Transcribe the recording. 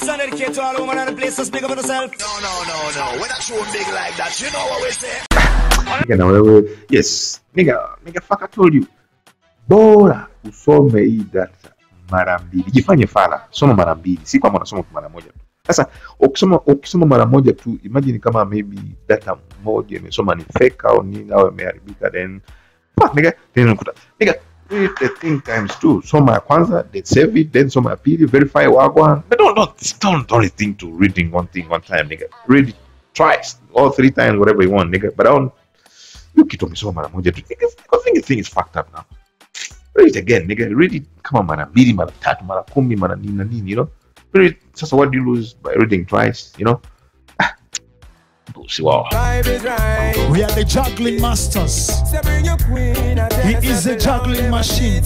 son dedicate to all women on the place, so speak up for yourself. No. We're not so big like that. You know what we say? Yes, nigga, fuck, I told you. Bora usome hii data mara mbili. Jifanye fala, soma mara mbili. Si kama unasoma mara moja tu. Sasa ukisoma mara moja tu, imagine kama maybe data moja imesoma ni fake au nini au imeharibika, then fuck nigga, then unakuta nigga read the thing times two. Soma ya kwanza, then save it, then soma ya pili, verify wagwan. But don't only think to reading one thing one time, nigga. Read it twice or 3 times, whatever you want, nigga. But you kitu umesoma mara moja tu. I think the thing is fucked up now. Read it again, nigga. Read it kama mara mbili, mara tatu, mara 10, mara nini na nini, you know. Read it. So what do you lose by reading twice, you know? Wow. We are the juggling masters. He is a juggling machine.